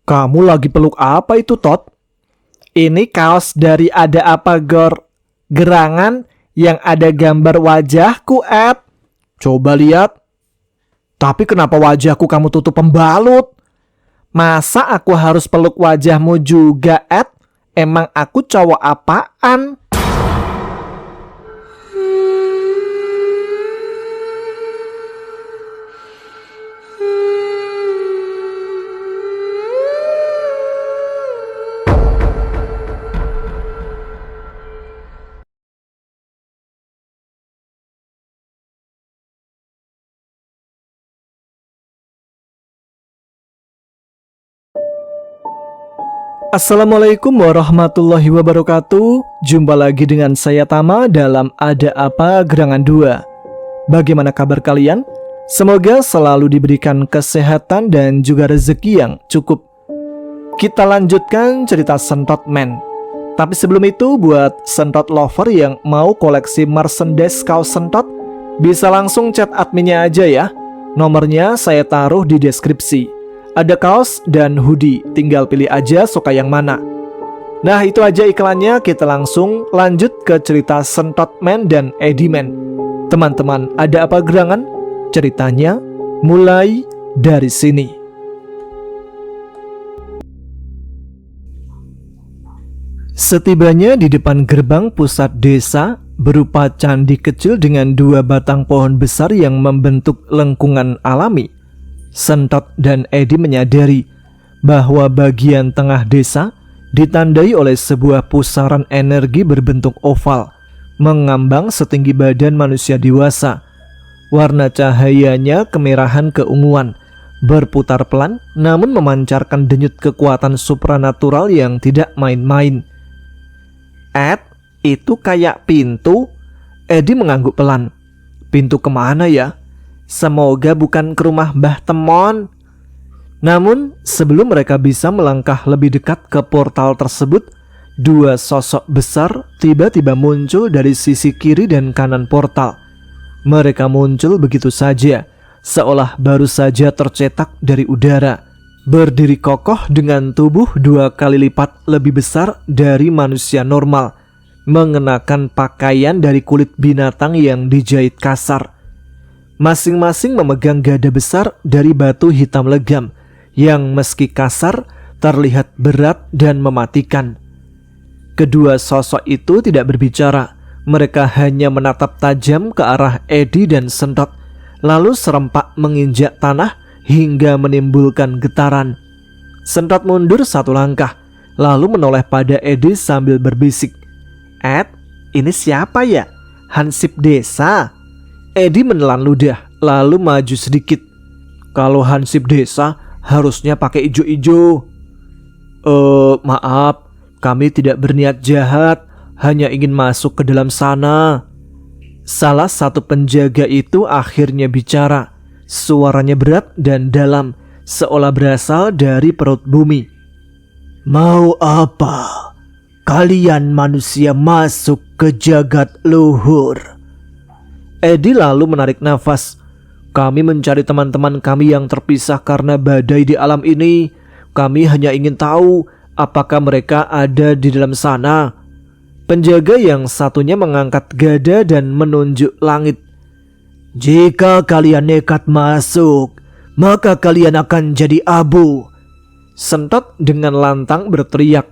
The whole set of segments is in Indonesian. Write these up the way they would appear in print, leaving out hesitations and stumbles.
Kamu lagi peluk apa itu, Tot? Ini kaos dari Ada Apa Gerangan yang ada gambar wajahku, Ed. Coba lihat. Tapi kenapa wajahku kamu tutup pembalut? Masa aku harus peluk wajahmu juga, Ed? Emang aku cowok apaan? Assalamualaikum warahmatullahi wabarakatuh. Jumpa lagi dengan saya Tama dalam Ada Apa Gerangan 2. Bagaimana kabar kalian? Semoga selalu diberikan kesehatan dan juga rezeki yang cukup. Kita lanjutkan cerita Sentot Man. Tapi sebelum itu, buat Sentot lover yang mau koleksi merchandise kaos Sentot, bisa langsung chat adminnya aja ya. Nomornya saya taruh di deskripsi. Ada kaos dan hoodie, tinggal pilih aja suka yang mana. Nah, itu aja iklannya, kita langsung lanjut ke cerita Sentot Man dan Eddie Man. Teman-teman, ada apa gerangan? Ceritanya mulai dari sini. Setibanya di depan gerbang pusat desa, berupa candi kecil dengan 2 batang pohon besar yang membentuk lengkungan alami, Sentot dan Eddie menyadari bahwa bagian tengah desa ditandai oleh sebuah pusaran energi berbentuk oval, mengambang setinggi badan manusia dewasa. Warna cahayanya kemerahan keunguan, berputar pelan namun memancarkan denyut kekuatan supranatural yang tidak main-main. Ed, itu kayak pintu. Eddie mengangguk pelan. Pintu kemana ya? Semoga bukan ke rumah Mbah Temon. Namun sebelum mereka bisa melangkah lebih dekat ke portal tersebut, 2 sosok besar tiba-tiba muncul dari sisi kiri dan kanan portal. Mereka muncul begitu saja, seolah baru saja tercetak dari udara. Berdiri kokoh dengan tubuh 2 kali lipat lebih besar dari manusia normal, mengenakan pakaian dari kulit binatang yang dijahit kasar. Masing-masing memegang gada besar dari batu hitam legam yang meski kasar terlihat berat dan mematikan. Kedua sosok itu tidak berbicara, mereka hanya menatap tajam ke arah Eddie dan Sentot, lalu serempak menginjak tanah hingga menimbulkan getaran. Sentot mundur 1 langkah, lalu menoleh pada Eddie sambil berbisik, "Ed, ini siapa ya? Hansip desa?" Eddie menelan ludah, lalu maju sedikit. "Kalau hansip desa harusnya pakai ijo-ijo." Maaf, kami tidak berniat jahat, hanya ingin masuk ke dalam sana." Salah satu penjaga itu akhirnya bicara. Suaranya berat dan dalam, seolah berasal dari perut bumi. "Mau apa? Kalian manusia masuk ke jagat luhur." Eddie lalu menarik nafas. "Kami mencari teman-teman kami yang terpisah karena badai di alam ini. Kami hanya ingin tahu apakah mereka ada di dalam sana." Penjaga yang satunya mengangkat gada dan menunjuk langit. "Jika kalian nekat masuk, maka kalian akan jadi abu." Sentot dengan lantang berteriak,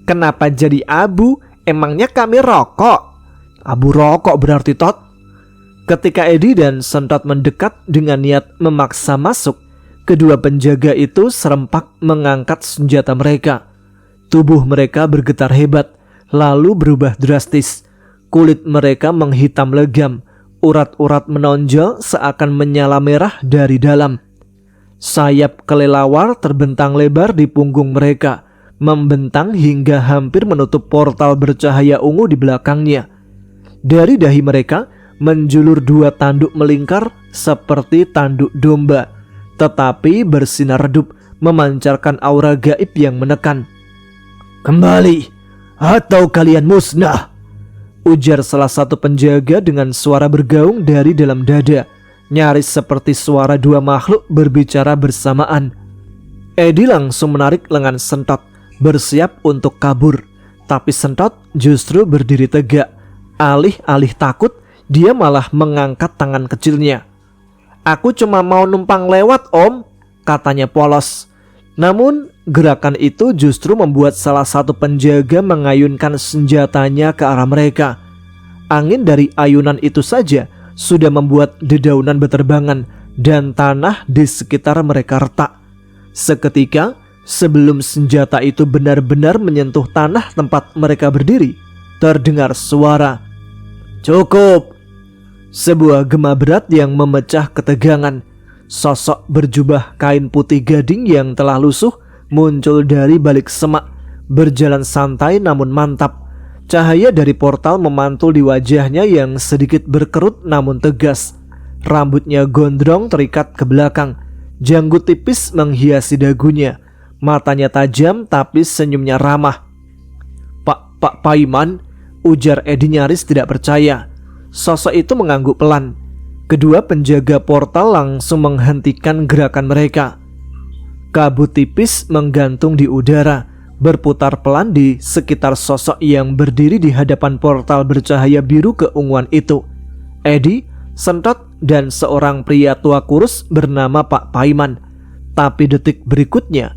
"Kenapa jadi abu? Emangnya kami rokok?" "Abu rokok berarti, Tot." Ketika Eddie dan Sentot mendekat dengan niat memaksa masuk, kedua penjaga itu serempak mengangkat senjata mereka. Tubuh mereka bergetar hebat, lalu berubah drastis. Kulit mereka menghitam legam, urat-urat menonjol seakan menyala merah dari dalam. Sayap kelelawar terbentang lebar di punggung mereka, membentang hingga hampir menutup portal bercahaya ungu di belakangnya. Dari dahi mereka menjulur 2 tanduk melingkar seperti tanduk domba, tetapi bersinar redup, memancarkan aura gaib yang menekan. "Kembali, atau kalian musnah," ujar salah satu penjaga dengan suara bergaung dari dalam dada, nyaris seperti suara 2 makhluk berbicara bersamaan. Edi langsung menarik lengan Sentot, bersiap untuk kabur. Tapi Sentot justru berdiri tegak. Alih-alih takut, dia malah mengangkat tangan kecilnya. "Aku cuma mau numpang lewat, Om," katanya polos. Namun gerakan itu justru membuat salah satu penjaga mengayunkan senjatanya ke arah mereka. Angin dari ayunan itu saja sudah membuat dedaunan beterbangan dan tanah di sekitar mereka retak. Seketika sebelum senjata itu benar-benar menyentuh tanah tempat mereka berdiri, terdengar suara, "Cukup!" Sebuah gema berat yang memecah ketegangan. Sosok berjubah kain putih gading yang telah lusuh muncul dari balik semak, berjalan santai namun mantap. Cahaya dari portal memantul di wajahnya yang sedikit berkerut namun tegas. Rambutnya gondrong terikat ke belakang, janggut tipis menghiasi dagunya. Matanya tajam tapi senyumnya ramah. Pak Paiman," ujar Edi nyaris tidak percaya. Sosok itu mengangguk pelan. Kedua penjaga portal langsung menghentikan gerakan mereka. Kabut tipis menggantung di udara, berputar pelan di sekitar sosok yang berdiri di hadapan portal bercahaya biru keunguan itu. Edi, Sentot, dan seorang pria tua kurus bernama Pak Paiman. Tapi detik berikutnya,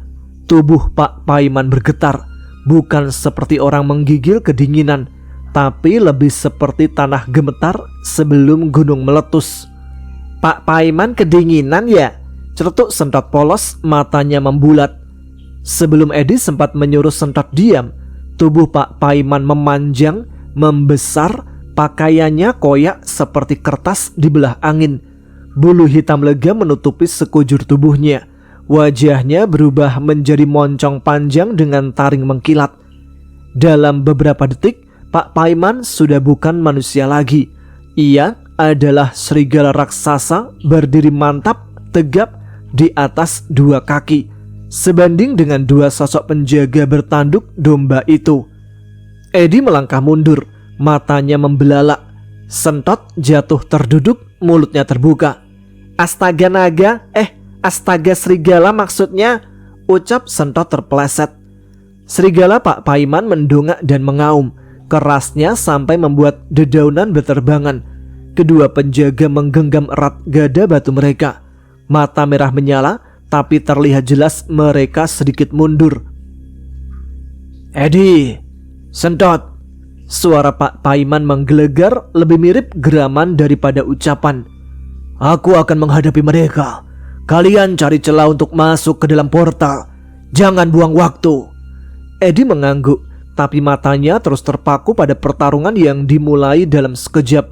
tubuh Pak Paiman bergetar, bukan seperti orang menggigil kedinginan, tapi lebih seperti tanah gemetar sebelum gunung meletus. "Pak Paiman kedinginan ya?" cerutuk Sentot polos, matanya membulat. Sebelum Edi sempat menyuruh Sentot diam, tubuh Pak Paiman memanjang, membesar, pakaiannya koyak seperti kertas dibelah angin. Bulu hitam lega menutupi sekujur tubuhnya. Wajahnya berubah menjadi moncong panjang dengan taring mengkilat. Dalam beberapa detik, Pak Paiman sudah bukan manusia lagi. Ia adalah serigala raksasa berdiri mantap, tegap di atas dua kaki, sebanding dengan dua sosok penjaga bertanduk domba itu. Edi melangkah mundur, matanya membelalak. Sentot jatuh terduduk, mulutnya terbuka. "Astaga naga, astaga serigala maksudnya," ucap Sentot terpeleset. Serigala Pak Paiman mendongak dan mengaum. Kerasnya sampai membuat dedaunan beterbangan. Kedua penjaga menggenggam erat gada batu mereka. Mata merah menyala, tapi terlihat jelas mereka sedikit mundur. "Edi, Sentot," suara Pak Paiman menggelegar, lebih mirip geraman daripada ucapan. "Aku akan menghadapi mereka. Kalian cari celah untuk masuk ke dalam portal. Jangan buang waktu." Edi mengangguk, tapi matanya terus terpaku pada pertarungan yang dimulai dalam sekejap.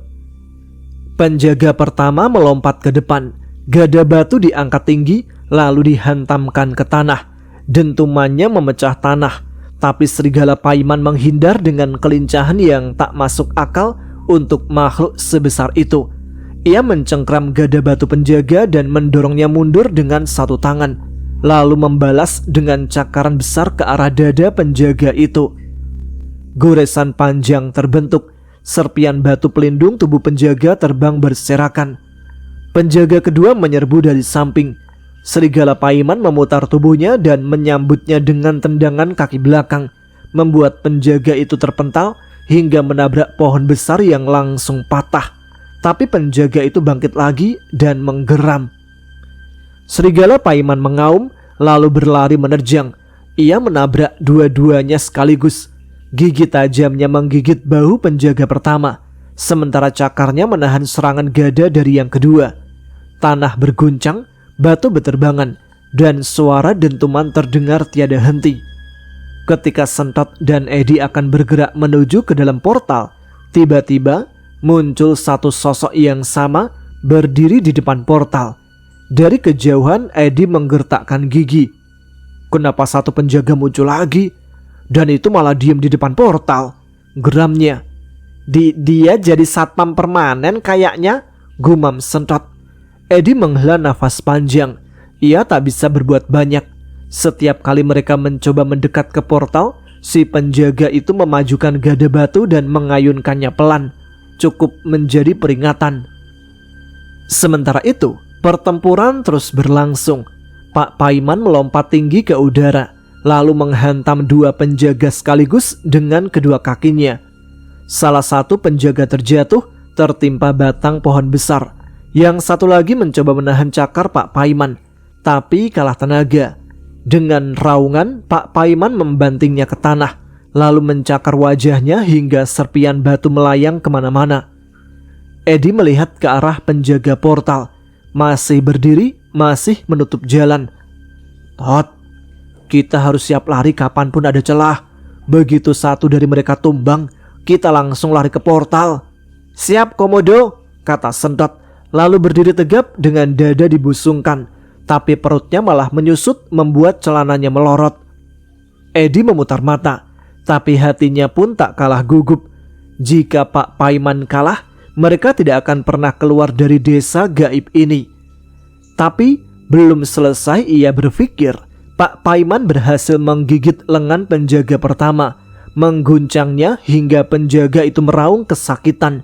Penjaga pertama melompat ke depan. Gada batu diangkat tinggi, lalu dihantamkan ke tanah. Dentumannya memecah tanah, tapi serigala Paiman menghindar dengan kelincahan yang tak masuk akal untuk makhluk sebesar itu. Ia mencengkram gada batu penjaga dan mendorongnya mundur dengan satu tangan, lalu membalas dengan cakaran besar ke arah dada penjaga itu. Goresan panjang terbentuk, serpian batu pelindung tubuh penjaga terbang berserakan. Penjaga kedua menyerbu dari samping. Serigala Paiman memutar tubuhnya dan menyambutnya dengan tendangan kaki belakang, membuat penjaga itu terpental hingga menabrak pohon besar yang langsung patah. Tapi penjaga itu bangkit lagi dan menggeram. Serigala Paiman mengaum lalu berlari menerjang. Ia menabrak dua-duanya sekaligus. Gigi tajamnya menggigit bahu penjaga pertama, sementara cakarnya menahan serangan gada dari yang kedua. Tanah berguncang, batu beterbangan, dan suara dentuman terdengar tiada henti. Ketika Sentot dan Edi akan bergerak menuju ke dalam portal, tiba-tiba muncul satu sosok yang sama berdiri di depan portal. Dari kejauhan Edi menggertakkan gigi. Kenapa satu penjaga muncul lagi? Dan itu malah diam di depan portal, geramnya. Dia jadi satpam permanen kayaknya, gumam Sentot. Edi menghela nafas panjang. Ia tak bisa berbuat banyak. Setiap kali mereka mencoba mendekat ke portal, si penjaga itu memajukan gada batu dan mengayunkannya pelan, cukup menjadi peringatan. Sementara itu, pertempuran terus berlangsung. Pak Paiman melompat tinggi ke udara, lalu menghantam dua penjaga sekaligus dengan kedua kakinya. Salah satu penjaga terjatuh, tertimpa batang pohon besar. Yang satu lagi mencoba menahan cakar Pak Paiman, tapi kalah tenaga. Dengan raungan, Pak Paiman membantingnya ke tanah, lalu mencakar wajahnya hingga serpian batu melayang kemana-mana. Edi melihat ke arah penjaga portal, masih berdiri, masih menutup jalan. Tot, kita harus siap lari kapanpun ada celah. Begitu satu dari mereka tumbang, kita langsung lari ke portal. Siap Komodo, kata Sentot, lalu berdiri tegap dengan dada dibusungkan, tapi perutnya malah menyusut membuat celananya melorot. Edi memutar mata, tapi hatinya pun tak kalah gugup. Jika Pak Paiman kalah, mereka tidak akan pernah keluar dari desa gaib ini. Tapi belum selesai ia berpikir, Pak Paiman berhasil menggigit lengan penjaga pertama, mengguncangnya hingga penjaga itu meraung kesakitan.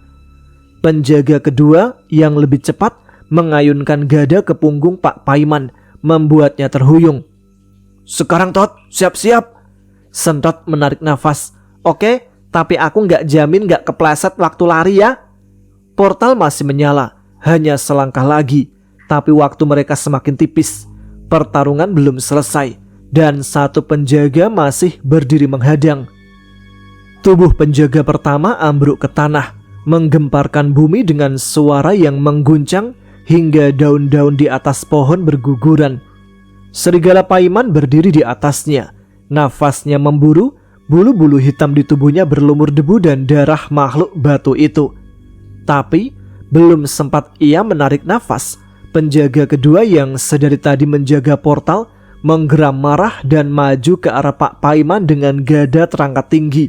Penjaga kedua yang lebih cepat mengayunkan gada ke punggung Pak Paiman, membuatnya terhuyung. Sekarang Tot, siap-siap. Sentot menarik nafas. Oke, tapi aku nggak jamin nggak kepleset waktu lari ya. Portal masih menyala, hanya selangkah lagi, tapi waktu mereka semakin tipis. Pertarungan belum selesai, dan satu penjaga masih berdiri menghadang. Tubuh penjaga pertama ambruk ke tanah, menggemparkan bumi dengan suara yang mengguncang hingga daun-daun di atas pohon berguguran. Serigala Paiman berdiri di atasnya, nafasnya memburu, bulu-bulu hitam di tubuhnya berlumur debu dan darah makhluk batu itu. Tapi belum sempat ia menarik nafas, penjaga kedua yang sedari tadi menjaga portal menggeram marah dan maju ke arah Pak Paiman dengan gada terangkat tinggi.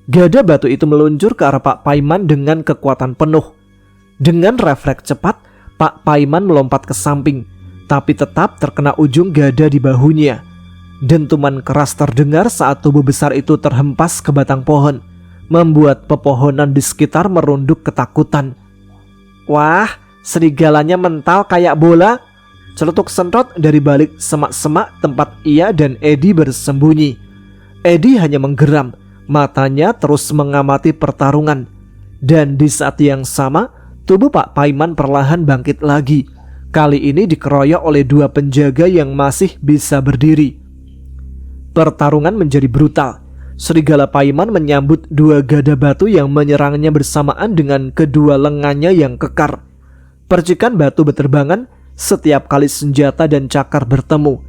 Gada batu itu meluncur ke arah Pak Paiman dengan kekuatan penuh. Dengan refleks cepat, Pak Paiman melompat ke samping, tapi tetap terkena ujung gada di bahunya. Dentuman keras terdengar saat tubuh besar itu terhempas ke batang pohon, membuat pepohonan di sekitar merunduk ketakutan. Wah, serigalanya mental kayak bola, celetuk Sentot dari balik semak-semak tempat ia dan Edi bersembunyi. Edi hanya menggeram, matanya terus mengamati pertarungan. Dan di saat yang sama, tubuh Pak Paiman perlahan bangkit lagi. Kali ini dikeroyok oleh dua penjaga yang masih bisa berdiri. Pertarungan menjadi brutal. Serigala Paiman menyambut dua gada batu yang menyerangnya bersamaan dengan kedua lengannya yang kekar. Percikan batu berterbangan setiap kali senjata dan cakar bertemu.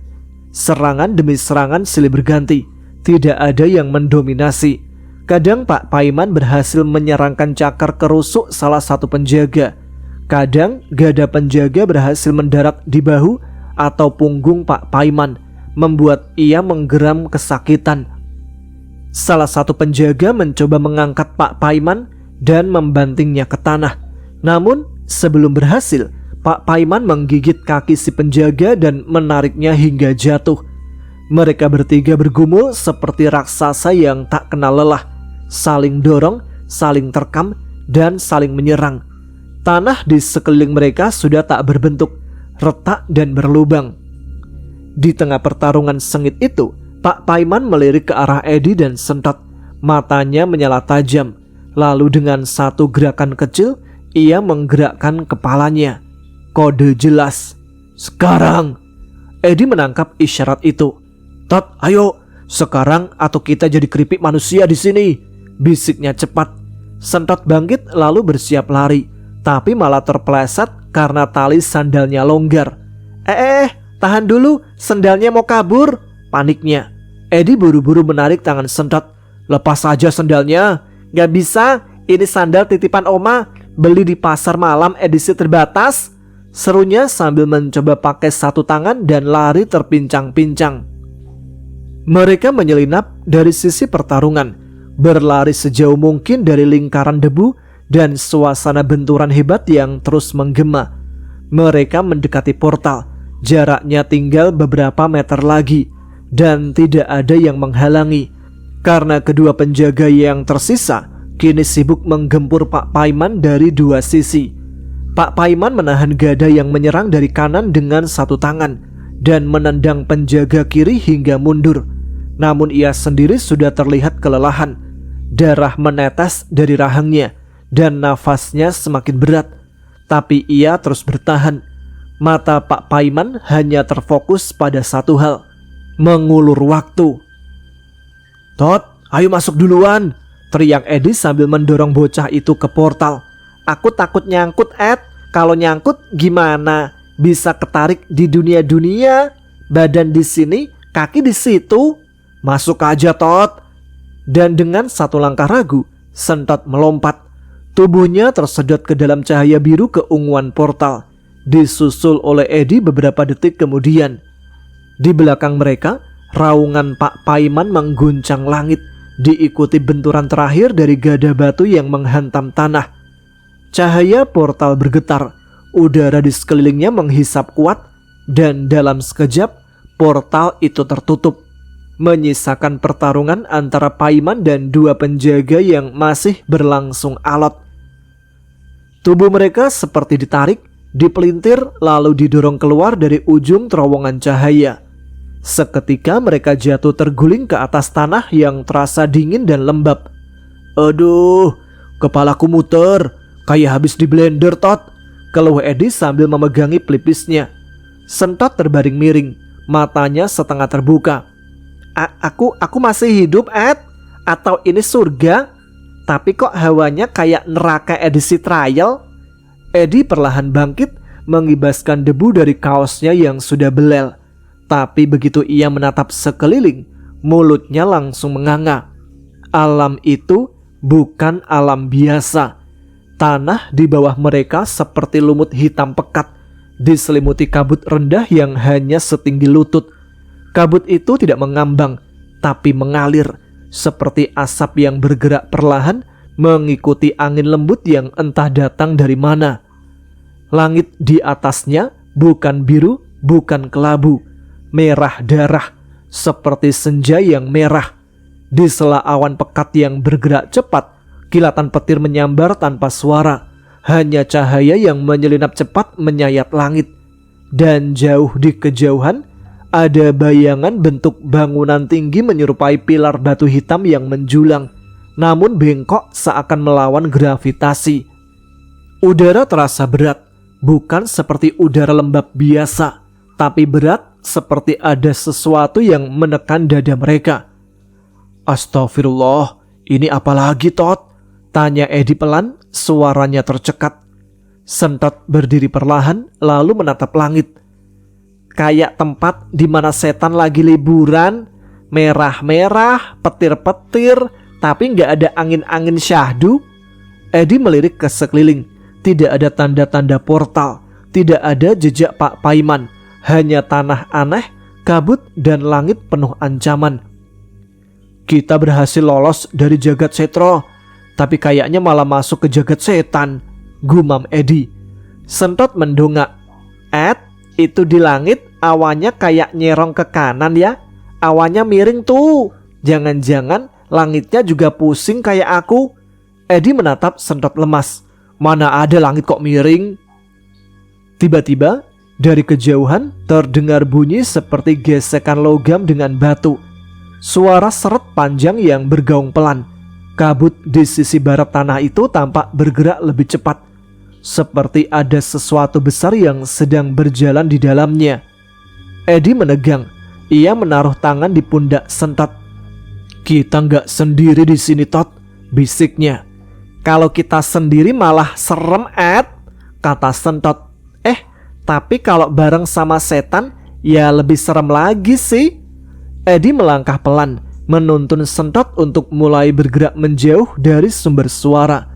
Serangan demi serangan silih berganti, tidak ada yang mendominasi. Kadang Pak Paiman berhasil menyerangkan cakar ke rusuk salah satu penjaga. Kadang gada penjaga berhasil mendarat di bahu atau punggung Pak Paiman, membuat ia menggeram kesakitan. Salah satu penjaga mencoba mengangkat Pak Paiman dan membantingnya ke tanah. Namun sebelum berhasil, Pak Paiman menggigit kaki si penjaga dan menariknya hingga jatuh. Mereka bertiga bergumul seperti raksasa yang tak kenal lelah, saling dorong, saling terkam, dan saling menyerang. Tanah di sekeliling mereka sudah tak berbentuk, retak dan berlubang. Di tengah pertarungan sengit itu, Pak Paiman melirik ke arah Edi dan Sentot. Matanya menyala tajam. Lalu dengan satu gerakan kecil, ia menggerakkan kepalanya. Kode jelas. Sekarang. Edi menangkap isyarat itu. Tot, ayo. Sekarang atau kita jadi keripik manusia di sini. Bisiknya cepat. Sentot bangkit lalu bersiap lari, tapi malah terpeleset karena tali sandalnya longgar. Tahan dulu, sandalnya mau kabur. Paniknya. Edi buru-buru menarik tangan Sentot. Lepas saja sandalnya. Gak bisa, ini sandal titipan Oma, beli di pasar malam edisi terbatas, serunya sambil mencoba pakai satu tangan dan lari terpincang-pincang. Mereka menyelinap dari sisi pertarungan, berlari sejauh mungkin dari lingkaran debu dan suasana benturan hebat yang terus menggema. Mereka mendekati portal, jaraknya tinggal beberapa meter lagi, dan tidak ada yang menghalangi, karena kedua penjaga yang tersisa kini sibuk menggempur Pak Paiman dari dua sisi. Pak Paiman menahan gada yang menyerang dari kanan dengan satu tangan, dan menendang penjaga kiri hingga mundur. Namun ia sendiri sudah terlihat kelelahan. Darah menetes dari rahangnya dan nafasnya semakin berat. Tapi ia terus bertahan. Mata Pak Paiman hanya terfokus pada satu hal, mengulur waktu. "Tot, ayo masuk duluan," teriak Edi sambil mendorong bocah itu ke portal. "Aku takut nyangkut, Ed. Kalau nyangkut gimana? Bisa ketarik di dunia-dunia. Badan di sini, kaki di situ. Masuk aja, Tot." Dan dengan satu langkah ragu, Sentot melompat. Tubuhnya tersedot ke dalam cahaya biru keunguan portal, disusul oleh Edi beberapa detik kemudian. Di belakang mereka, raungan Pak Paiman mengguncang langit, diikuti benturan terakhir dari gada batu yang menghantam tanah. Cahaya portal bergetar, udara di sekelilingnya menghisap kuat, dan dalam sekejap portal itu tertutup, menyisakan pertarungan antara Paiman dan dua penjaga yang masih berlangsung alot. Tubuh mereka seperti ditarik, dipelintir, lalu didorong keluar dari ujung terowongan cahaya. Seketika mereka jatuh terguling ke atas tanah yang terasa dingin dan lembab. "Aduh, kepalaku muter, kayak habis di blender, Tot," keluh Edi sambil memegangi pelipisnya. Sentot terbaring miring, matanya setengah terbuka. Aku masih hidup, Ed? Atau ini surga? Tapi kok hawanya kayak neraka edisi trial?" Edi perlahan bangkit, mengibaskan debu dari kaosnya yang sudah belel. Tapi begitu ia menatap sekeliling, mulutnya langsung menganga. Alam itu bukan alam biasa. Tanah di bawah mereka seperti lumut hitam pekat, diselimuti kabut rendah yang hanya setinggi lutut. Kabut itu tidak mengambang, tapi mengalir, seperti asap yang bergerak perlahan mengikuti angin lembut yang entah datang dari mana. Langit di atasnya bukan biru, bukan kelabu, merah darah, seperti senja yang merah. Di sela awan pekat yang bergerak cepat, kilatan petir menyambar tanpa suara. Hanya cahaya yang menyelinap cepat menyayat langit. Dan jauh di kejauhan, ada bayangan bentuk bangunan tinggi menyerupai pilar batu hitam yang menjulang, namun bengkok seakan melawan gravitasi. Udara terasa berat, bukan seperti udara lembab biasa, tapi berat seperti ada sesuatu yang menekan dada mereka. "Astagfirullah, ini apa lagi, Tot?" tanya Edi pelan, suaranya tercekat. Sentot berdiri perlahan lalu menatap langit. "Kayak tempat di mana setan lagi liburan, merah-merah, petir-petir, tapi nggak ada angin-angin syahdu." Edi melirik ke sekeliling. Tidak ada tanda-tanda portal, tidak ada jejak Pak Paiman, hanya tanah aneh, kabut, dan langit penuh ancaman. "Kita berhasil lolos dari jagat setro, tapi kayaknya malah masuk ke jagat setan," gumam Edi. Sentot mendongak. "Ed, itu di langit awannya kayak nyerong ke kanan ya. Awannya miring tuh. Jangan-jangan langitnya juga pusing kayak aku." Edi menatap Sentot lemas. "Mana ada langit kok miring?" Tiba-tiba dari kejauhan terdengar bunyi seperti gesekan logam dengan batu. Suara seret panjang yang bergaung pelan. Kabut di sisi barat tanah itu tampak bergerak lebih cepat, seperti ada sesuatu besar yang sedang berjalan di dalamnya. Edi menegang. Ia menaruh tangan di pundak Sentot. "Kita nggak sendiri di sini, Tot," bisiknya. "Kalau kita sendiri malah serem, Ed," kata Sentot. Tapi kalau bareng sama setan ya lebih serem lagi sih." Edi melangkah pelan, menuntun Sentot untuk mulai bergerak menjauh dari sumber suara.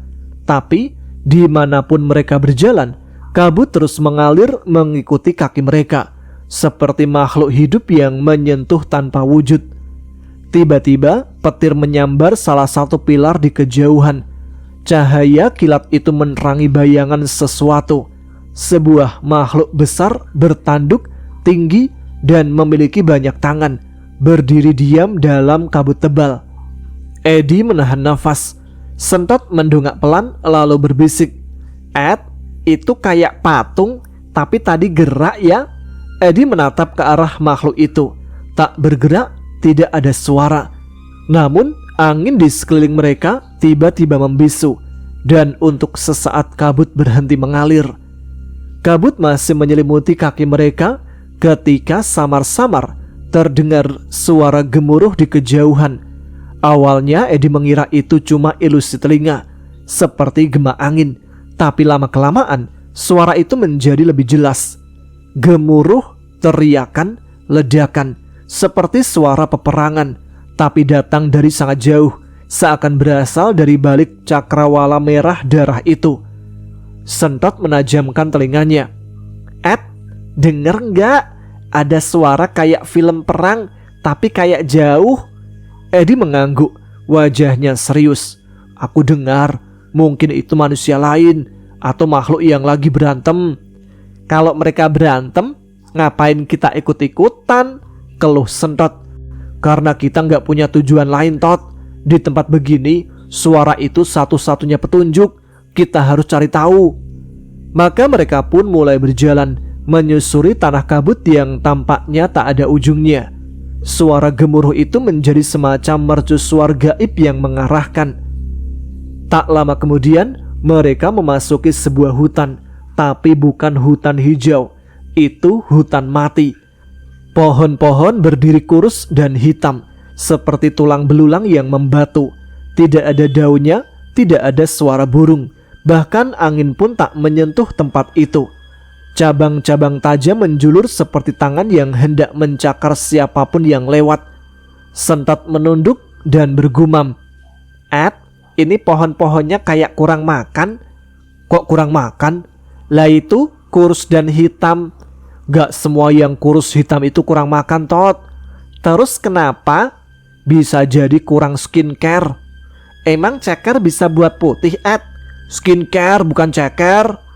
Tapi dimanapun mereka berjalan, kabut terus mengalir mengikuti kaki mereka, seperti makhluk hidup yang menyentuh tanpa wujud. Tiba-tiba petir menyambar salah satu pilar di kejauhan. Cahaya kilat itu menerangi bayangan sesuatu. Sebuah makhluk besar bertanduk, tinggi, dan memiliki banyak tangan, berdiri diam dalam kabut tebal. Edi menahan nafas. Sentot mendongak pelan lalu berbisik, "Ed, itu kayak patung, tapi tadi gerak ya." Eddie menatap ke arah makhluk itu. Tak bergerak, tidak ada suara. Namun angin di sekeliling mereka tiba-tiba membisu, dan untuk sesaat kabut berhenti mengalir. Kabut masih menyelimuti kaki mereka ketika samar-samar terdengar suara gemuruh di kejauhan. Awalnya Eddie mengira itu cuma ilusi telinga, seperti gema angin. Tapi lama-kelamaan suara itu menjadi lebih jelas. Gemuruh, teriakan, ledakan, seperti suara peperangan, tapi datang dari sangat jauh, seakan berasal dari balik cakrawala merah darah itu. Sentot menajamkan telinganya. "Ed, denger nggak? Ada suara kayak film perang, tapi kayak jauh." Eddie mengangguk, wajahnya serius. "Aku dengar, mungkin itu manusia lain atau makhluk yang lagi berantem." "Kalau mereka berantem, ngapain kita ikut-ikutan?" keluh Sentot. "Karena kita nggak punya tujuan lain, Tot. Di tempat begini, suara itu satu-satunya petunjuk. Kita harus cari tahu." Maka mereka pun mulai berjalan, menyusuri tanah kabut yang tampaknya tak ada ujungnya. Suara gemuruh itu menjadi semacam mercusuar gaib yang mengarahkan. Tak lama kemudian, mereka memasuki sebuah hutan, tapi bukan hutan hijau. Itu hutan mati. Pohon-pohon berdiri kurus dan hitam, seperti tulang belulang yang membatu. Tidak ada daunnya, tidak ada suara burung. Bahkan angin pun tak menyentuh tempat itu. Cabang-cabang tajam menjulur seperti tangan yang hendak mencakar siapapun yang lewat. Sentot menunduk dan bergumam, "Ed, ini pohon-pohonnya kayak kurang makan." "Kok kurang makan? Lah itu kurus dan hitam." "Gak semua yang kurus hitam itu kurang makan, Tot." "Terus kenapa?" "Bisa jadi kurang skincare." "Emang ceker bisa buat putih, Ed?" "Skincare bukan ceker."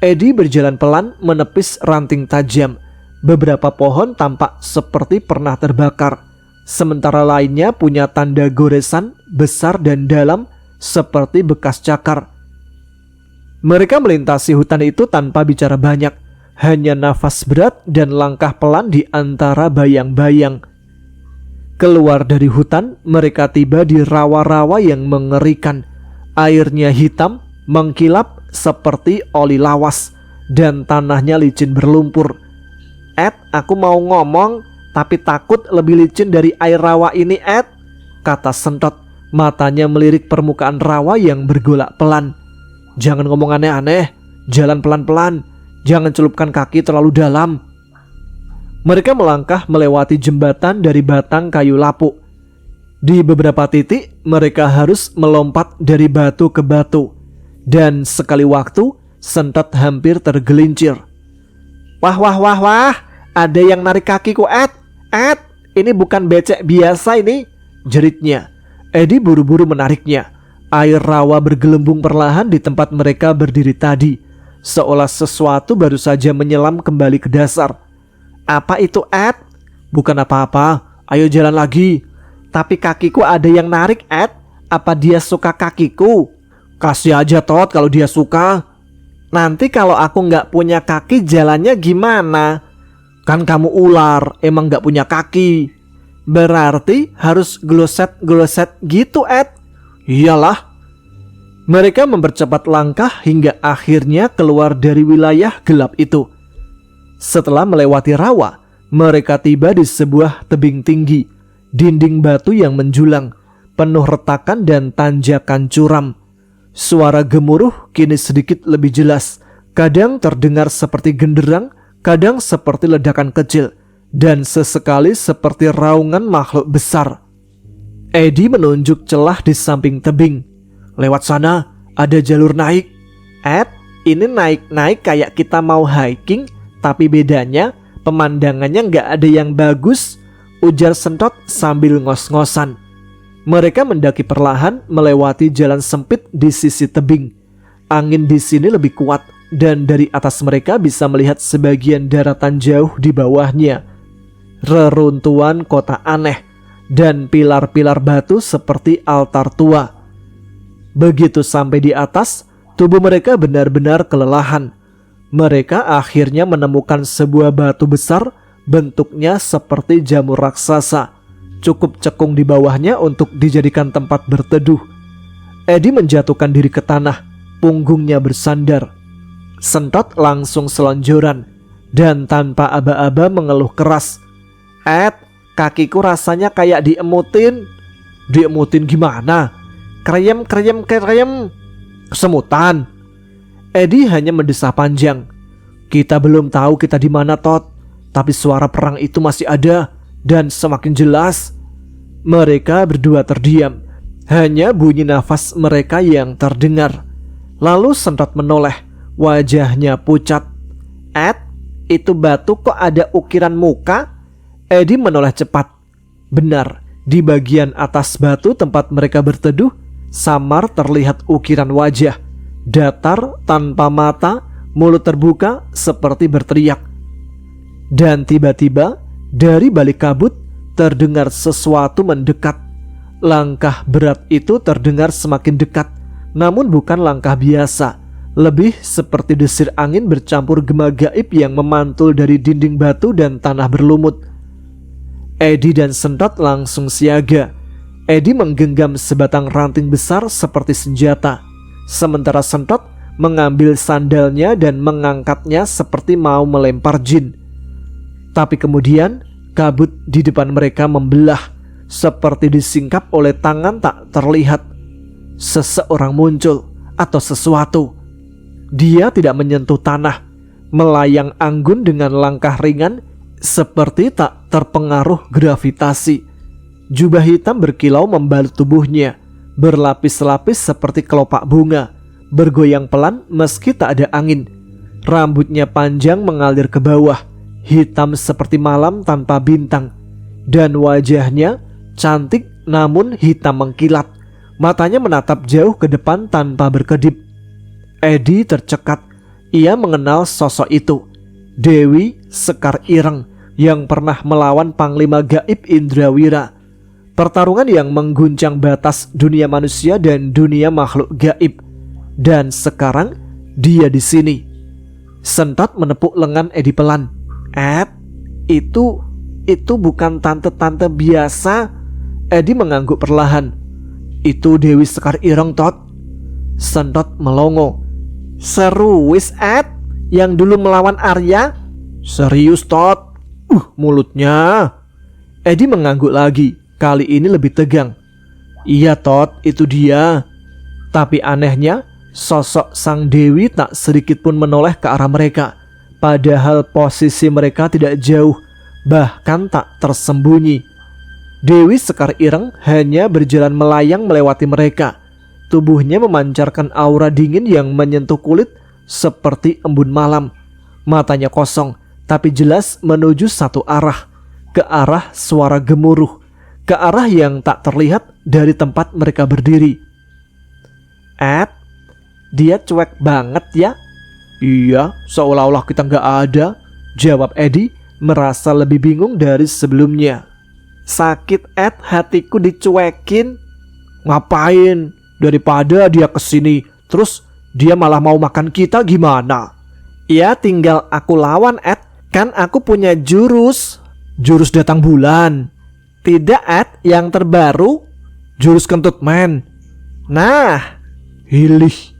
Eddie berjalan pelan menepis ranting tajam. Beberapa pohon tampak seperti pernah terbakar, sementara lainnya punya tanda goresan besar dan dalam seperti bekas cakar. Mereka melintasi hutan itu tanpa bicara banyak, hanya nafas berat dan langkah pelan di antara bayang-bayang. Keluar dari hutan, mereka tiba di rawa-rawa yang mengerikan. Airnya hitam, mengkilap seperti oli lawas, dan tanahnya licin berlumpur. "Ed, aku mau ngomong, tapi takut lebih licin dari air rawa ini, Ed," kata Sentot, matanya melirik permukaan rawa yang bergolak pelan. "Jangan ngomong aneh-aneh, jalan pelan-pelan, jangan celupkan kaki terlalu dalam." Mereka melangkah melewati jembatan dari batang kayu lapuk. Di beberapa titik, mereka harus melompat dari batu ke batu. Dan sekali waktu, Sentot hampir tergelincir. "Wah, wah, wah, wah, ada yang narik kakiku, Ed. Ed, ini bukan becek biasa ini," jeritnya. Eddie buru-buru menariknya. Air rawa bergelembung perlahan di tempat mereka berdiri tadi, seolah sesuatu baru saja menyelam kembali ke dasar. "Apa itu, Ed?" "Bukan apa-apa, ayo jalan lagi." "Tapi kakiku ada yang narik, Ed. Apa dia suka kakiku?" "Kasih aja, Tot, kalau dia suka." "Nanti kalau aku nggak punya kaki jalannya gimana?" "Kan kamu ular, emang nggak punya kaki." "Berarti harus gloset-gloset gitu, Ed." "Iyalah." Mereka mempercepat langkah hingga akhirnya keluar dari wilayah gelap itu. Setelah melewati rawa, mereka tiba di sebuah tebing tinggi, dinding batu yang menjulang, penuh retakan dan tanjakan curam. Suara gemuruh kini sedikit lebih jelas, kadang terdengar seperti genderang, kadang seperti ledakan kecil, dan sesekali seperti raungan makhluk besar. Eddie menunjuk celah di samping tebing. "Lewat sana, ada jalur naik." "Ed, ini naik-naik kayak kita mau hiking, tapi bedanya pemandangannya nggak ada yang bagus," ujar Sentot sambil ngos-ngosan. Mereka mendaki perlahan melewati jalan sempit di sisi tebing. Angin di sini lebih kuat, dan dari atas mereka bisa melihat sebagian daratan jauh di bawahnya. Reruntuhan kota aneh dan pilar-pilar batu seperti altar tua. Begitu sampai di atas, tubuh mereka benar-benar kelelahan. mereka akhirnya menemukan sebuah batu besar bentuknya seperti jamur raksasa, cukup cekung di bawahnya untuk dijadikan tempat berteduh. Eddie menjatuhkan diri ke tanah, punggungnya bersandar. Sentot langsung selonjoran dan tanpa aba-aba mengeluh keras. "Ed, kakiku rasanya kayak diemutin." "Diemutin gimana?" "Kreyem, kreyem, kreyem." "Kesemutan." Eddie hanya mendesah panjang. "Kita belum tahu kita di mana, Todd. Tapi suara perang itu masih ada dan semakin jelas." Mereka berdua terdiam. Hanya bunyi nafas mereka yang terdengar. Lalu Sentot menoleh, wajahnya pucat. "Ed, itu batu kok ada ukiran muka?" Eddie menoleh cepat. Benar, di bagian atas batu tempat mereka berteduh, samar terlihat ukiran wajah. Datar, tanpa mata, mulut terbuka seperti berteriak. Dan tiba-tiba dari balik kabut terdengar sesuatu mendekat. Langkah berat itu terdengar semakin dekat, namun bukan langkah biasa. Lebih seperti desir angin bercampur gema gaib yang memantul dari dinding batu dan tanah berlumut. Eddie dan Sentot langsung siaga. Eddie menggenggam sebatang ranting besar seperti senjata, sementara Sentot mengambil sandalnya dan mengangkatnya seperti mau melempar jin. Tapi kemudian kabut di depan mereka membelah, seperti disingkap oleh tangan tak terlihat. Seseorang muncul atau sesuatu. Dia tidak menyentuh tanah, melayang anggun dengan langkah ringan seperti tak terpengaruh gravitasi. Jubah hitam berkilau membalut tubuhnya, berlapis-lapis seperti kelopak bunga, bergoyang pelan meski tak ada angin. Rambutnya panjang mengalir ke bawah, hitam seperti malam tanpa bintang. Dan wajahnya cantik namun hitam mengkilat. Matanya menatap jauh ke depan tanpa berkedip. Eddie tercekat. Ia mengenal sosok itu, Dewi Sekar Ireng, yang pernah melawan Panglima Gaib Indrawira. Pertarungan yang mengguncang batas dunia manusia dan dunia makhluk gaib. Dan sekarang dia di sini. Sentot menepuk lengan Eddie pelan. "Ed, itu bukan tante-tante biasa." Eddie mengangguk perlahan. "Itu Dewi Sekar Ireng, Todd." Sentot melongo. "Serius, Ed? Yang dulu melawan Arya?" "Serius, Todd." Mulutnya." Eddie mengangguk lagi, kali ini lebih tegang. "Iya, Todd, itu dia." Tapi anehnya, sosok sang Dewi tak sedikit pun menoleh ke arah mereka. Padahal posisi mereka tidak jauh, bahkan tak tersembunyi. Dewi Sekar Ireng hanya berjalan melayang melewati mereka. Tubuhnya memancarkan aura dingin yang menyentuh kulit seperti embun malam. Matanya kosong, tapi jelas menuju satu arah, ke arah suara gemuruh, ke arah yang tak terlihat dari tempat mereka berdiri. "Ed, dia cuek banget ya." "Iya, seolah-olah kita nggak ada," jawab Eddie, merasa lebih bingung dari sebelumnya. "Sakit, Ed, hatiku dicuekin." "Ngapain? Daripada dia kesini terus dia malah mau makan kita gimana?" "Ya tinggal aku lawan, Ed. Kan aku punya jurus." "Jurus datang bulan?" "Tidak, Ed, yang terbaru." "Jurus kentut men." "Nah." "Hilih."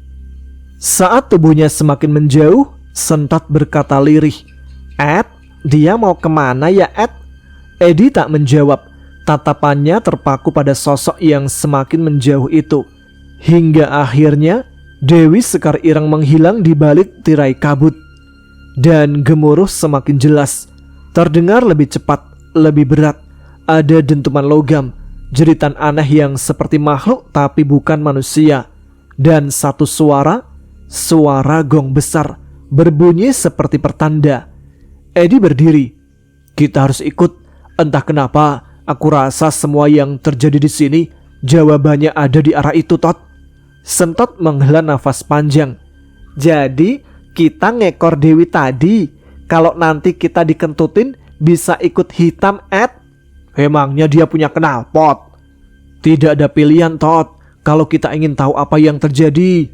Saat tubuhnya semakin menjauh, Sentot berkata lirih, "Ed, dia mau kemana ya, Ed?" Eddie tak menjawab. Tatapannya terpaku pada sosok yang semakin menjauh itu. Hingga akhirnya Dewi Sekar Ireng menghilang di balik tirai kabut. Dan gemuruh semakin jelas. Terdengar lebih cepat, lebih berat. Ada dentuman logam, jeritan aneh yang seperti makhluk tapi bukan manusia. Dan satu suara gong besar, berbunyi seperti pertanda. Eddie berdiri. "Kita harus ikut. Entah kenapa, aku rasa semua yang terjadi di sini jawabannya ada di arah itu, Todd." Sentot menghela nafas panjang. "Jadi kita ngekor Dewi tadi. Kalau nanti kita dikentutin bisa ikut hitam, Ed?" "Emangnya dia punya knalpot?" "Tidak ada pilihan, Todd, kalau kita ingin tahu apa yang terjadi."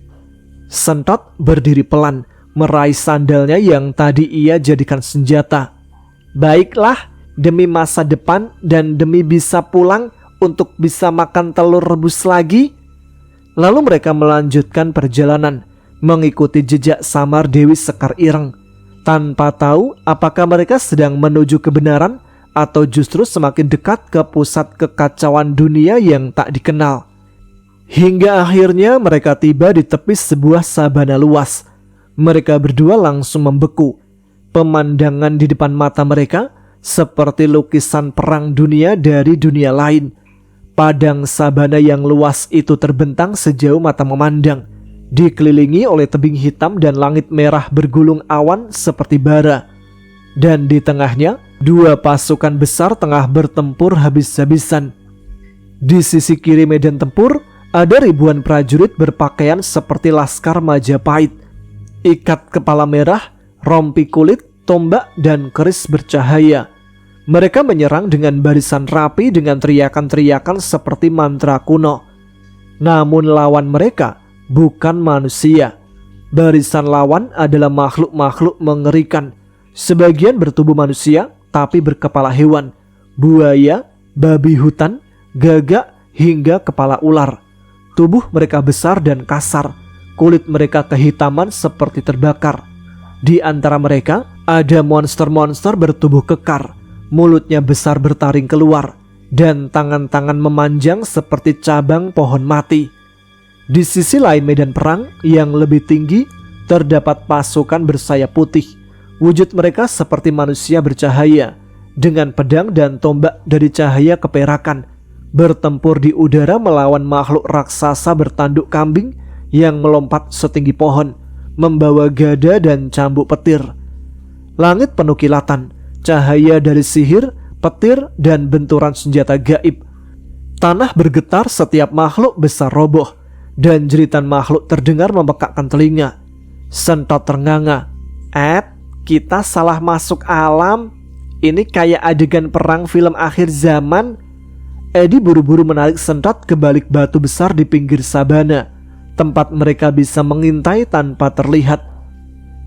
Sentot berdiri pelan, meraih sandalnya yang tadi ia jadikan senjata. Baiklah, demi masa depan dan demi bisa pulang untuk bisa makan telur rebus lagi. Lalu mereka melanjutkan perjalanan, mengikuti jejak samar Dewi Sekar Ireng, tanpa tahu apakah mereka sedang menuju kebenaran atau justru semakin dekat ke pusat kekacauan dunia yang tak dikenal. Hingga akhirnya mereka tiba di tepi sebuah sabana luas. Mereka berdua langsung membeku. Pemandangan di depan mata mereka seperti lukisan perang dunia dari dunia lain. Padang sabana yang luas itu terbentang sejauh mata memandang, dikelilingi oleh tebing hitam dan langit merah bergulung awan seperti bara. Dan di tengahnya, dua pasukan besar tengah bertempur habis-habisan. Di sisi kiri medan tempur, ada ribuan prajurit berpakaian seperti laskar Majapahit. Ikat kepala merah, rompi kulit, tombak, dan keris bercahaya. Mereka menyerang dengan barisan rapi dengan teriakan-teriakan seperti mantra kuno. Namun lawan mereka bukan manusia. Barisan lawan adalah makhluk-makhluk mengerikan. Sebagian bertubuh manusia tapi berkepala hewan, buaya, babi hutan, gagak, hingga kepala ular. Tubuh mereka besar dan kasar. Kulit mereka kehitaman seperti terbakar. Di antara mereka ada monster-monster bertubuh kekar. Mulutnya besar bertaring keluar, dan tangan-tangan memanjang seperti cabang pohon mati. Di sisi lain medan perang yang lebih tinggi, terdapat pasukan bersayap putih. Wujud mereka seperti manusia bercahaya, dengan pedang dan tombak dari cahaya keperakan, bertempur di udara melawan makhluk raksasa bertanduk kambing yang melompat setinggi pohon, membawa gada dan cambuk petir. Langit penuh kilatan, cahaya dari sihir, petir, dan benturan senjata gaib. Tanah bergetar setiap makhluk besar roboh, dan jeritan makhluk terdengar memekakkan telinga. Sentot ternganga. Kita salah masuk alam. Ini kayak adegan perang film akhir zaman. Edi buru-buru menarik Sentot ke balik batu besar di pinggir sabana, tempat mereka bisa mengintai tanpa terlihat.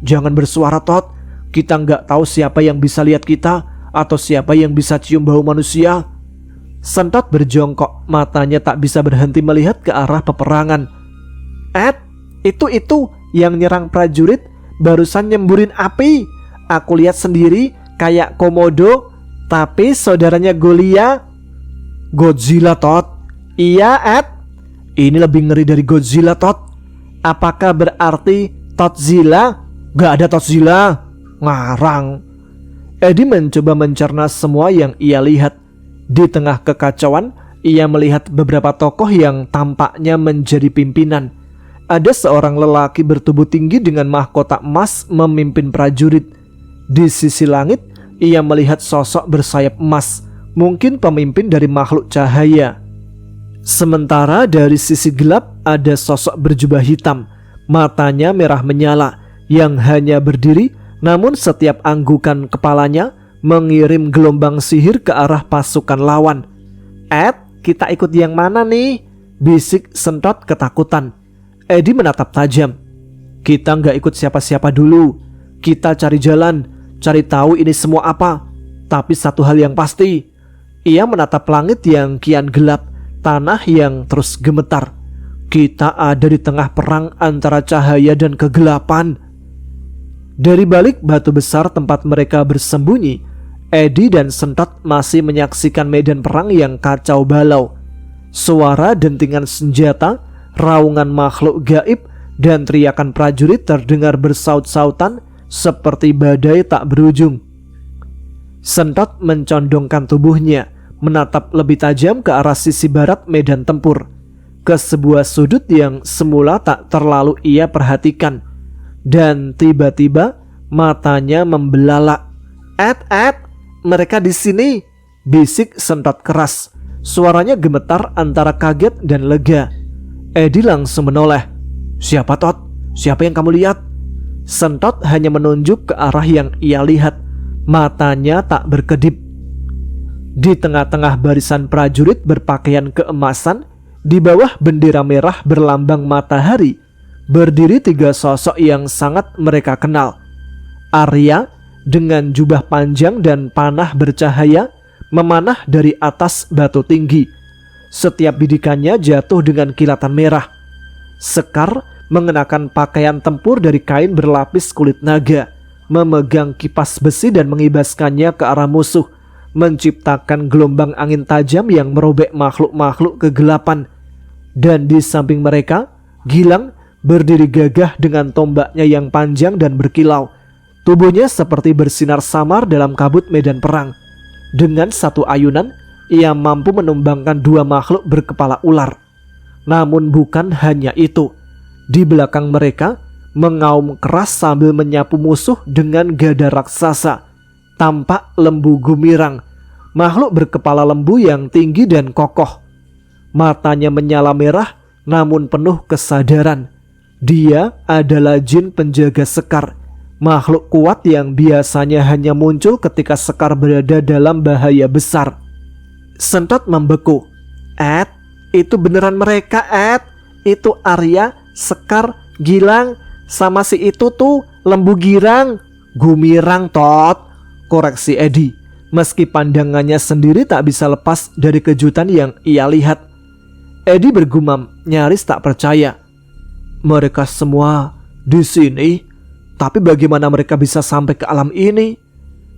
Jangan bersuara, Tot. Kita nggak tahu siapa yang bisa lihat kita, atau siapa yang bisa cium bau manusia. Sentot berjongkok, matanya tak bisa berhenti melihat ke arah peperangan. Itu yang nyerang prajurit barusan nyemburin api. Aku lihat sendiri kayak komodo, tapi saudaranya Godzilla, Tot. Iya, ini lebih ngeri dari Godzilla, Tot. Apakah berarti Totzilla? Gak ada Totzilla. Ngarang. Edi mencoba mencerna semua yang ia lihat. Di tengah kekacauan, ia melihat beberapa tokoh yang tampaknya menjadi pimpinan. Ada seorang lelaki bertubuh tinggi dengan mahkota emas memimpin prajurit. Di sisi langit, ia melihat sosok bersayap emas, mungkin pemimpin dari makhluk cahaya. Sementara dari sisi gelap ada sosok berjubah hitam, matanya merah menyala, yang hanya berdiri, namun setiap anggukan kepalanya mengirim gelombang sihir ke arah pasukan lawan. Kita ikut yang mana nih? Bisik Sentot ketakutan. Edi menatap tajam. Kita nggak ikut siapa-siapa dulu. Kita cari jalan, cari tahu ini semua apa. Tapi satu hal yang pasti. Ia menatap langit yang kian gelap, tanah yang terus gemetar. Kita ada di tengah perang antara cahaya dan kegelapan. Dari balik batu besar tempat mereka bersembunyi, Edi dan Sentot masih menyaksikan medan perang yang kacau balau. Suara dentingan senjata, raungan makhluk gaib, dan teriakan prajurit terdengar bersaut-sautan seperti badai tak berujung. Sentot mencondongkan tubuhnya, menatap lebih tajam ke arah sisi barat medan tempur, ke sebuah sudut yang semula tak terlalu ia perhatikan. Dan tiba-tiba matanya membelalak. Mereka di sini, bisik Sentot keras. Suaranya gemetar antara kaget dan lega. Edi langsung menoleh. Siapa, Tot? Siapa yang kamu lihat? Sentot hanya menunjuk ke arah yang ia lihat. Matanya tak berkedip. Di tengah-tengah barisan prajurit berpakaian keemasan, di bawah bendera merah berlambang matahari, berdiri 3 sosok yang sangat mereka kenal. Arya dengan jubah panjang dan panah bercahaya memanah dari atas batu tinggi. Setiap bidikannya jatuh dengan kilatan merah. Sekar mengenakan pakaian tempur dari kain berlapis kulit naga, memegang kipas besi dan mengibaskannya ke arah musuh, menciptakan gelombang angin tajam yang merobek makhluk-makhluk kegelapan. Dan di samping mereka, Gilang berdiri gagah dengan tombaknya yang panjang dan berkilau. Tubuhnya seperti bersinar samar dalam kabut medan perang. Dengan satu ayunan, ia mampu menumbangkan 2 makhluk berkepala ular. Namun bukan hanya itu. Di belakang mereka, mengaum keras sambil menyapu musuh dengan gada raksasa. Tampak lembu Gumirang, makhluk berkepala lembu yang tinggi dan kokoh. Matanya menyala merah namun penuh kesadaran. Dia adalah jin penjaga Sekar, makhluk kuat yang biasanya hanya muncul ketika Sekar berada dalam bahaya besar. Sentot membeku. "Ed, itu beneran mereka, Ed. Itu Arya, Sekar, Gilang, sama si itu tuh lembu girang." "Gumirang, Tot," koreksi Edi, meski pandangannya sendiri tak bisa lepas dari kejutan yang ia lihat. Edi bergumam, nyaris tak percaya. "Mereka semua di sini? Tapi bagaimana mereka bisa sampai ke alam ini?"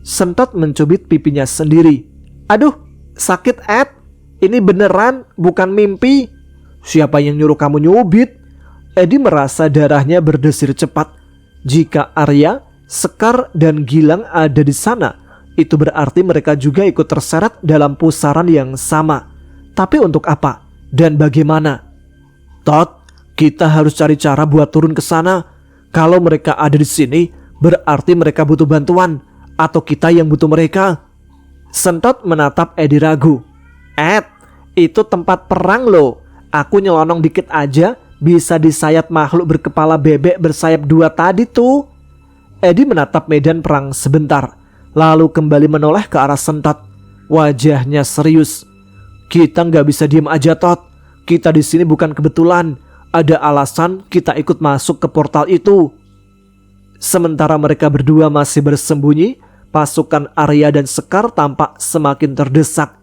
Sentot mencubit pipinya sendiri. "Aduh, sakit, Ed. Ini beneran, bukan mimpi." "Siapa yang nyuruh kamu nyubit?" Edi merasa darahnya berdesir cepat. Jika Arya, Sekar, dan Gilang ada di sana, itu berarti mereka juga ikut terseret dalam pusaran yang sama. Tapi untuk apa? Dan bagaimana? "Tot, kita harus cari cara buat turun ke sana. Kalau mereka ada di sini, berarti mereka butuh bantuan. Atau kita yang butuh mereka." Sentot menatap Edi ragu. "Ed, itu tempat perang loh. Aku nyelonong dikit aja bisa disayat makhluk berkepala bebek bersayap 2 tadi tuh." Edi menatap medan perang sebentar, lalu kembali menoleh ke arah Sentot. Wajahnya serius. "Kita nggak bisa diam aja, Tot. Kita di sini bukan kebetulan. Ada alasan kita ikut masuk ke portal itu." Sementara mereka berdua masih bersembunyi, pasukan Arya dan Sekar tampak semakin terdesak.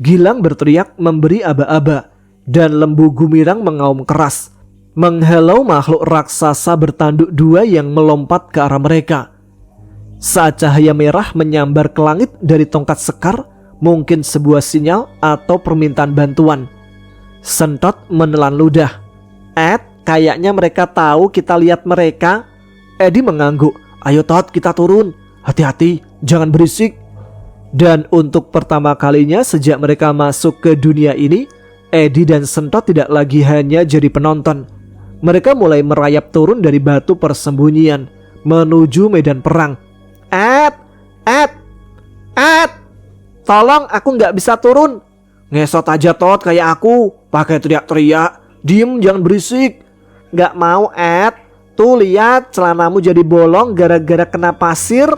Gilang berteriak memberi aba-aba, dan lembu Gumirang mengaum keras, menghalau makhluk raksasa bertanduk 2 yang melompat ke arah mereka. Saat cahaya merah menyambar ke langit dari tongkat Sekar, mungkin sebuah sinyal atau permintaan bantuan. Sentot menelan ludah. "Ed, kayaknya mereka tahu kita lihat mereka." Edi mengangguk. "Ayo Tot, kita turun. Hati-hati, jangan berisik." Dan untuk pertama kalinya sejak mereka masuk ke dunia ini, Edi dan Sentot tidak lagi hanya jadi penonton. Mereka mulai merayap turun dari batu persembunyian menuju medan perang. "Ed, Ed, Ed, tolong, aku nggak bisa turun." "Ngesot aja Tot kayak aku, pakai teriak-teriak. Diem, jangan berisik." "Nggak mau, Ed. Tuh lihat, celanamu jadi bolong gara-gara kena pasir."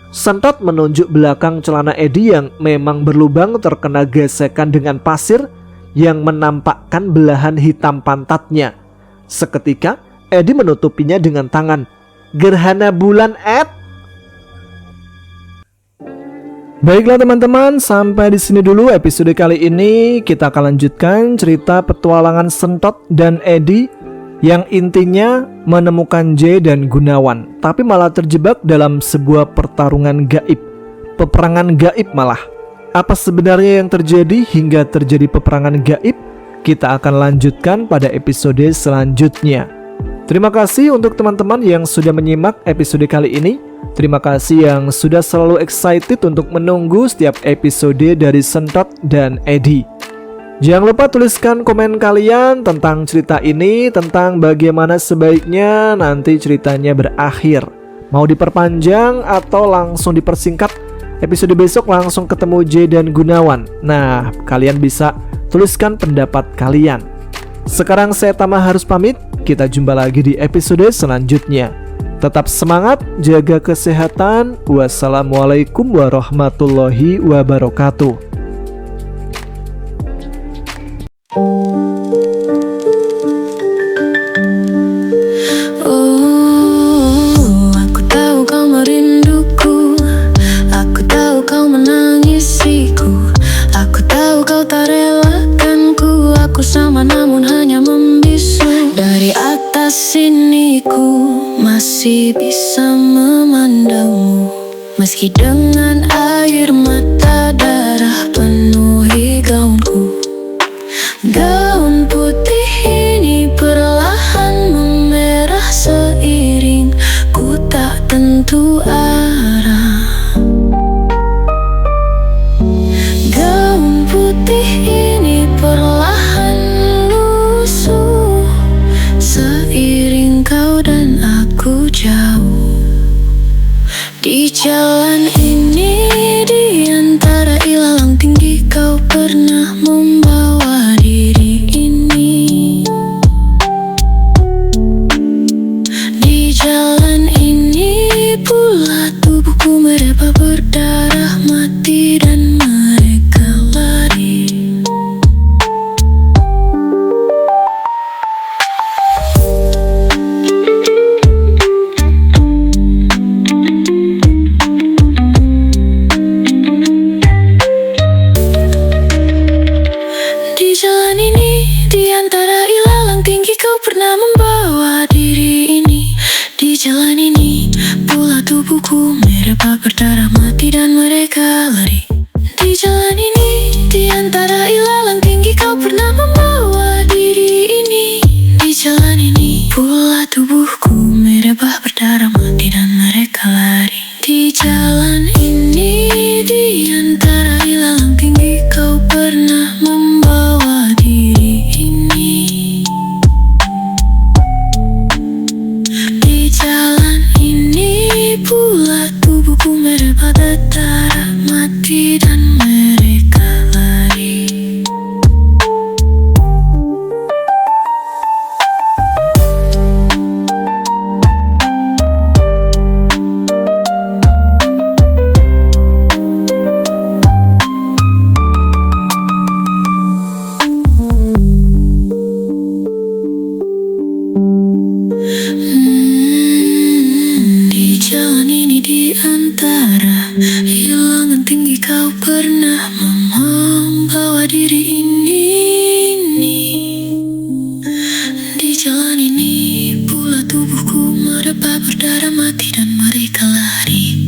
Sentot menunjuk belakang celana Edi yang memang berlubang terkena gesekan dengan pasir yang menampakkan belahan hitam pantatnya. Seketika Edi menutupinya dengan tangan. "Gerhana bulan, Ed." Baiklah teman-teman, sampai di sini dulu episode kali ini. Kita akan lanjutkan cerita petualangan Sentot dan Edi yang intinya menemukan J dan Gunawan, tapi malah terjebak dalam sebuah pertarungan gaib, peperangan gaib malah. Apa sebenarnya yang terjadi hingga terjadi peperangan gaib? Kita akan lanjutkan pada episode selanjutnya. Terima kasih untuk teman-teman yang sudah menyimak episode kali ini. Terima kasih yang sudah selalu excited untuk menunggu setiap episode dari Sentot dan Edi. Jangan lupa tuliskan komen kalian tentang cerita ini, tentang bagaimana sebaiknya nanti ceritanya berakhir. Mau diperpanjang atau langsung dipersingkat? Episode besok langsung ketemu J dan Gunawan. Nah, kalian bisa tuliskan pendapat kalian. Sekarang saya Tama harus pamit. Kita jumpa lagi di episode selanjutnya. Tetap semangat, jaga kesehatan. Wassalamualaikum warahmatullahi wabarakatuh. kau tak relakanku. Aku sama namun hanya membisu. Dari atas sini ku masih bisa memandangmu, meski dengan air mata darah penuhi gaunku. Gaun putih ini perlahan memerah seiring ku tak tentu arah. Gaun putih ini perlahan lusuh seiring kau dan aku jauh. Di jalan ini, di antara ilalang tinggi, kau pernah membawa diri ini. Di jalan ini pula tubuhku mereba berdarah mati dan mereka lari. Di jalan ini, di antara ilalang tinggi, kau pernah membawa diri ini. Di jalan ini, pula tubuhku mereba berdarah mati dan mereka lari. Di jalan ini, di antara ilalang tinggi, kau pernah membawa diri ini. Di jalan ini, pula tubuhku mereba berdarah mati dan mereka lari. Di jalan ini, di antara ilalang tinggi, kau pernah membawa diri ini. Di jalan ini pula tubuhku mereba berdarah mati dan mereka lari. Di jalan ini, di antara ilalang tinggi, kau pernah membawa diri ini. Di jalan ini pula tubuhku mereba berdarah mati dan mereka lari.